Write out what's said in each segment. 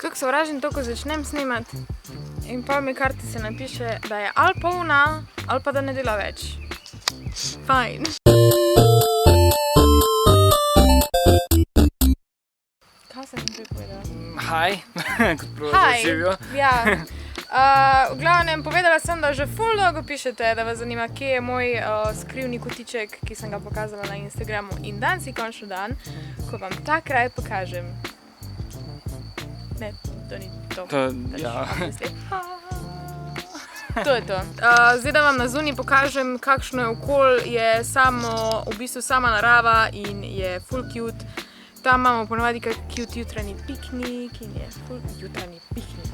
Kako sovražim to, ko začnem snimat in pol mi kartice napiše, da je ali polna, ali pa da ne dela več. Fajn. Kaj sem prej povedala? Hi, kot prvo da živijo. Ja. V glavnem, povedala sem, da že ful dolgo pišete, da vas zanima, kje je moj skrivni kotiček, ki sem ga pokazala na Instagramu. In danes je končno dan, ko vam ta kraj pokažem. Ne, to ni to. Ja. To je to. Zdaj, da vam na zunaj pokažem, kakšno je okolje, je v bistvu sama narava in je ful cute. Tam imamo ponovadi kak cute jutranji piknik in je ful jutranji piknik,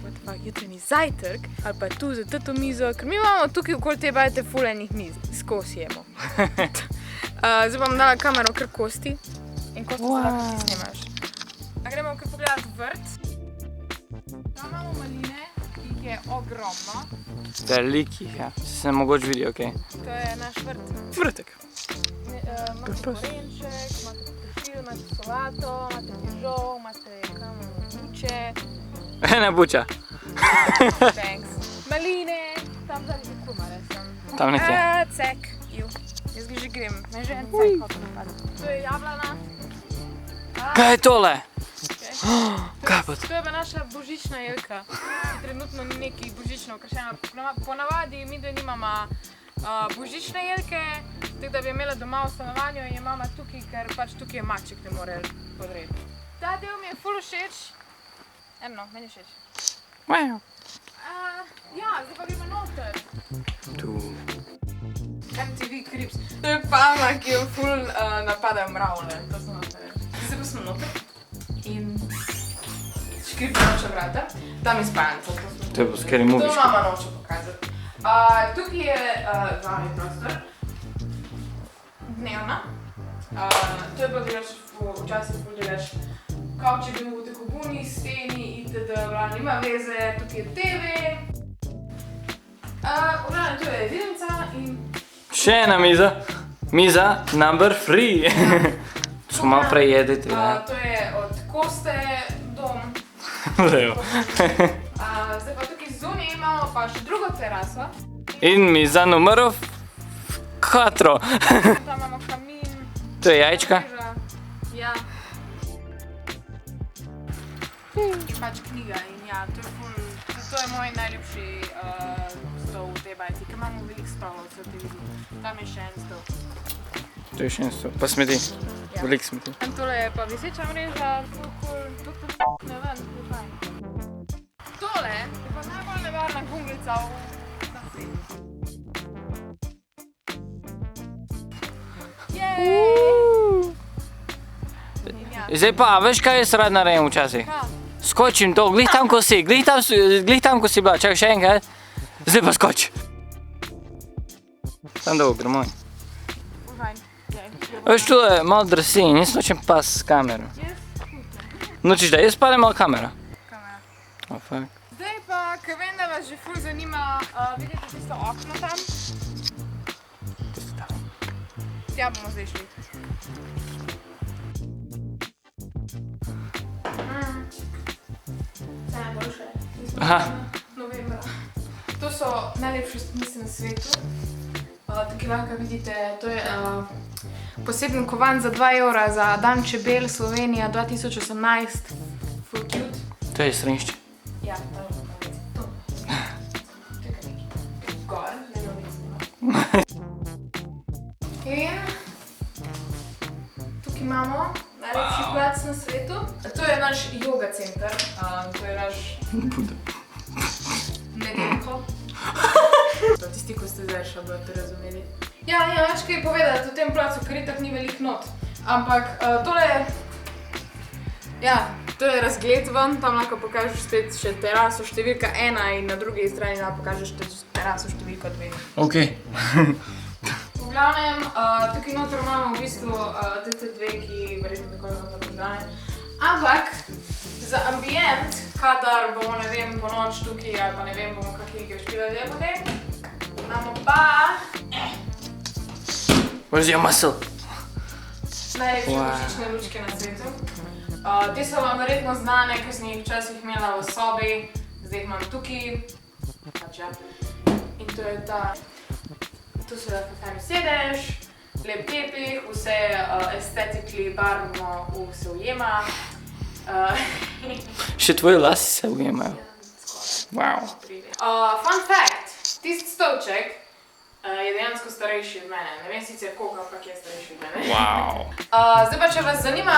jutranji zajtrk. Ali pa tu za to mizo, ker mi imamo tukaj okoli te bajte ful enih miz, skozi jemo. Zdaj bom dala kamero kar Kosti in Kosti se lahko ti snimaš. A gremo kar pogledati vrt. Tam imamo maline, ki jih je ogromno. Velikih, ja. Se mogoče vidi, okej. To je naš vrt. Vrtek. Imate korenček, imate peteršilj, imate solato, imate fižol, imate buče. Ena buča. Thanks. Maline, tam zadnji kumare sem. Tam nekje. Cek. Jaz ga že grem, me že en cek hotel napadati. To je jablana. Kaj je tole? Kaj pa to? To je pa naša božična jelka. Trenutno ni neki božično okrašena. Ponavadi mi dve nimamo božične jelke, tako da bi imela doma v stanovanju in je mama tukaj, ker pač tukaj je maček, ne more podreti. Ta del mi je ful všeč. Eno, meni je všeč. Wow. Ja, zdaj pa gremo noter. Tu. MTV Crips. To je palma, ki jo ful napadajo mravlje. To smo noter. Zdaj pa smo noter. In škripne noče vrata. Tam je spalnica. To je bo scary movie. To mama noče pokazati. Tukaj je glavni prostor. Dnevna. To je pa delaš, včasih ful delaš. Kavč je bil v tako buni, steni, itd. Nima veze, tukaj je TV. Uglavnom, to je vidnica in... Še ena miza. Miza number 3. Smo malo prejedeti, ne? To je od Koste dom. Levo. Zdaj pa tukaj zunaj imamo pa še drugo teraso. In miza numero 4. Tam imamo kamin. To je jajčka. Ja. In pač knjiga in ja, to je moj najljubši stol v tej bajti, ker imamo veliko stolov, se ti vidi. Tam je še en stol. To je še en stol. Pa smeti. Veliko smeti. In tole je pa viseča mreža, ne vem, to je fajn. Tole je pa najbolj nevarna gunglica na svetu. Zdaj pa, veš kaj jaz rad naredim včasih? Skočim to, glih tam ko si, glih tam ko si bila, čakaj še enkrat. Zdaj pa skoč. Tam dolgo, gremo. Veš, tu je malo drsi in jaz nočem pas s kamero. Nočiš da jaz padem malo kamera? Kamera. Oh, fuck. Zdaj pa, ker vem, da vas že ful zanima, vidite tisto okno tam? Tisto tam. Tja bomo zdaj šli. Najboljše. Novembra. To so najlepše stanice na svetu. Tukaj lahko vidite, to je poseben kovan za 2 evra za Dan čebel Slovenija 2018. Full cute. To je središče. Ja, to je to. Čekaj nekaj. Gor, ne novicima. In tukaj imamo najlepši plac na svetu. To je naš yoga center. To je naš... Buda. Nedeljko. Tisti, ko ste zdaj še bodo razumeli. Ja, več kaj povedati o tem placu, ker itak ni veliko not. Ampak tole je... Ja, to je razgled ven, tam lahko pokažeš spet še teraso številka 1 in na drugi strani lahko pokažeš teraso številka 2. Ok. V glavnem, tukaj noter imamo v bistvu te dve, ki verjetno tako ne poznane. Ampak, za ambient, kadar bomo, ne vem, po noč tukaj ali pa ne vem, bomo kakšne igre špilali ali potem, imamo pa... Where's your muscle? Najlepše božične lučke na svetu. Te so vam verjetno znane, ker sem jih včasih imela v sobi, zdaj jih imam tukaj. Pač ja. In to je ta, tu se lahko fajn sedeš, lep tepih, vse estetikli barvno se ujema. Še tvoji lasi se ujemajo. Wow. Fun fact, tisti stolček je dejansko starejši od mene. Ne vem sicer koliko, ampak je starejši od mene. Wow. Zdaj pa, če vas zanima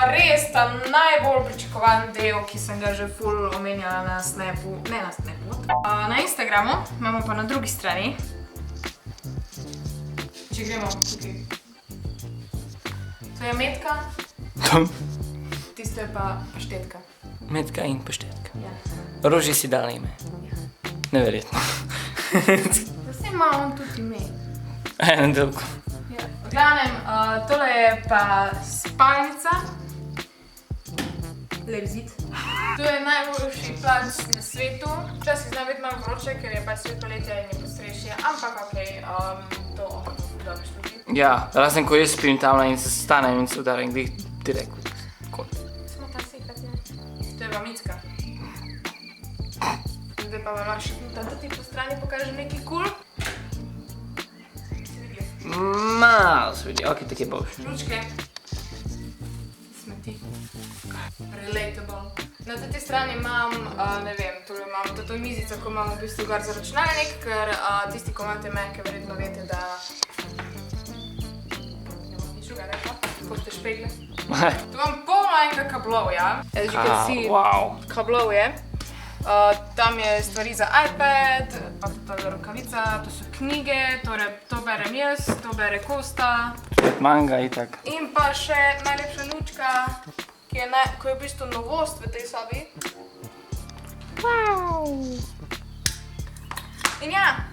res ta najbolj pričakovan del, ki sem ga že ful omenjala na Snapu, ne na Snapu, na Instagramu, imamo pa na drugi strani. Če gremo tukaj. To je metka, tisto je pa paštetka. Metka in paštetka. Ja. Roži si dala ime. Neverjetno. Vse ima on tudi ime. Eno dolgo. Ja. V glavnem, tole je pa spalnica. Lep zid. To je najboljši plac na svetu. Včasih znam biti malo vroče, ker je pač svet poletja in je postrešje, ampak okej, to dobro služi. Ja, razen ko jaz spim tam in se stanem in se udarim glih direkt v kot. Smo ta sekati, ne? To je pa Micka. Zdaj pa vam še tudi po strani pokažem nekaj kul. Si videli? Malo se vidi, ok, tako je boljše. Lučke. Smeti. Relatable. Na tej strani imam, ne vem, tole imam to mizico, ko imam v bistvu gor za računalnik, ker tisti, ko imate Mace, verjetno veste, da... Ne bom nič druga rekla, kot te špegle. Tu imam polno enega kablovja. As you can see, kablov je. Tam je stvari za iPad, pa tudi rokavica, to so knjige, torej to berem jaz, to bere Kosta. Manga itak. In pa še najlepša lučka, ki je v bistvu novost v tej sobi. Wow! In ja,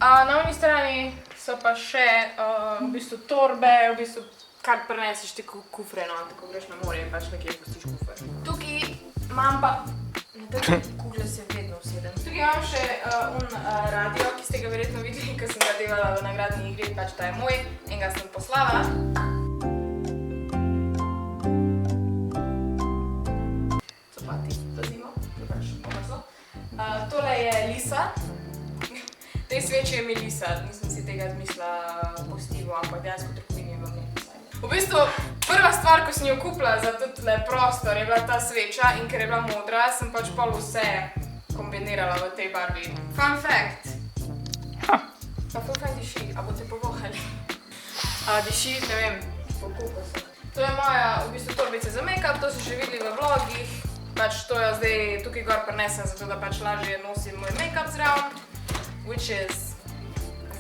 na oni strani so pa še v bistvu torbe, v bistvu kar preneseš te kufre, no, tako greš na morje in pač nekje pustiš kufre. Tukaj imam pa, na te kugle se vedno usedem. Tukaj imam še radio, ki ste ga verjetno videli, ko sem ga delala v nagradni igri, pač ta je moj in ga sem poslala. Copati za zimo, to je pač pomrzlo. Tole je Lisa. Tej sveči je Melisa, nisem si tega zmislila po stilu, ampak dejansko trgovini je v meni. V bistvu, prva stvar, ko sem jo kupila za tule prostor, je bila ta sveča in ker je bila modra, sem pač pol vse kombinirala v tej barvi. Fun fact. Pa ful fajn diši, a boste povohali? Diši, ne vem, po kokosu. To je moja, v bistvu, torbica za make-up, to so že videli v vlogih. Pač to jo zdaj tukaj gor prinesem, zato da pač lažje nosim moj make-up zraven. Which is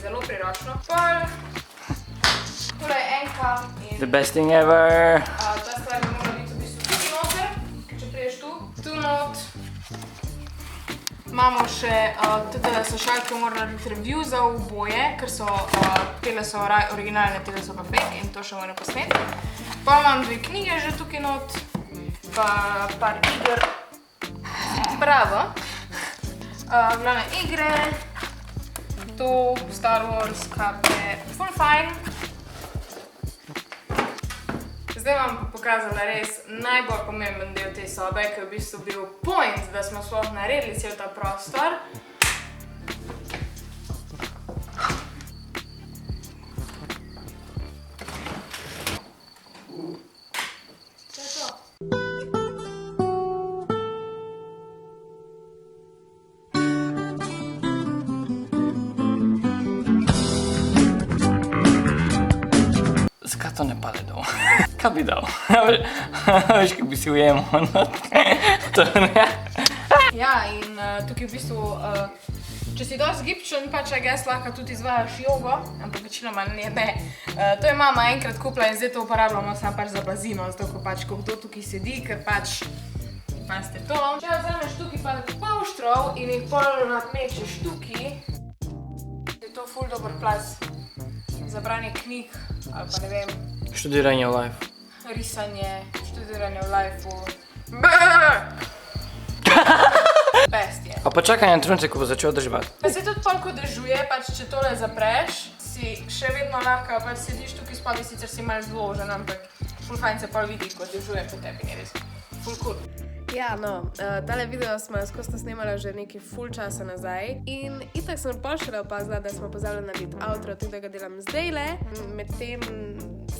zelo priročno. Tole je enka in... The best thing ever! Ta stvar bi morala biti v bistvu tukaj noter, če priješ tu. Tu not. Imamo še tudi slušalke, morala biti review za oboje, ker so, tele so originalne, tele so pa fake in to še moram posneti. Pa imam dve knjige že tukaj not, pa par iger. Bravo! Glavne igre. To, Star Wars, kape, ful fajn. Zdaj vam pokazala res najbolj pomemben del te sobe, ki je v bistvu bil point, da smo sploh naredili cel ta prostor. To je to. Zakaj to ne pade dol? Kaj bi dal? Veš, kako bi si ujemal, no? To ne. Ja, in tukaj v bistvu, če si dosti gibčen, pač lahko tudi izvajaš jogo, ampak večinoma ne. To je mama enkrat kupila in zdaj to uporabljamo samo pač za blazino, zato ko pač kdo tukaj sedi, ker pač imate to. Če vzameš tukaj pa polštrov in jih pol nadmečeš tukaj, je to ful dober plac za branje knjig ali pa ne vem. Študiranje v life. Risanje, študiranje v lifeu. Best je. A pa čakaj na trenutek, ko bo začel držbati. Se tudi pol, ko dežuje, pač če tole zapreš, si še vedno lahko, pač sediš tukaj spodaj, sicer si malo zložen, ampak ful fajn se pol vidi, ko dežuje po tebi, je res ful cool. Ja, no, tale video smo skozi snemali že nekaj ful časa nazaj in itak sem pol šele opazila, da smo pozabili narediti outro, tudi da ga delam zdajle. Medtem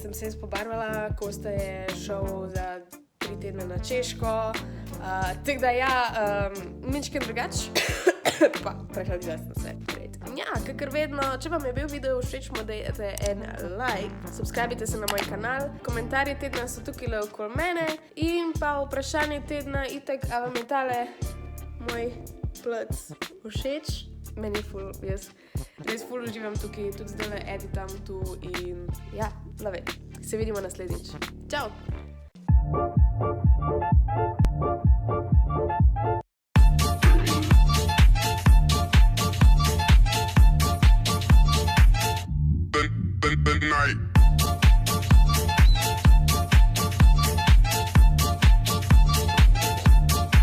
sem se pobarvala, Kosta je šel za 3 tedne na Češko, tako da ja, minčkem drugač, pa prehladila sem se. Ja, kakor vedno, če vam je bil video všeč, mu dajte en like, subscribite se na moj kanal, komentarji tedna so tukaj okoli mene in pa vprašanje tedna itak, a vam je tale moj plac všeč? Meni ful, jaz res ful uživam tukaj, tudi zdajle editam tu in ja, love it. Se vidimo naslednjič. Čau!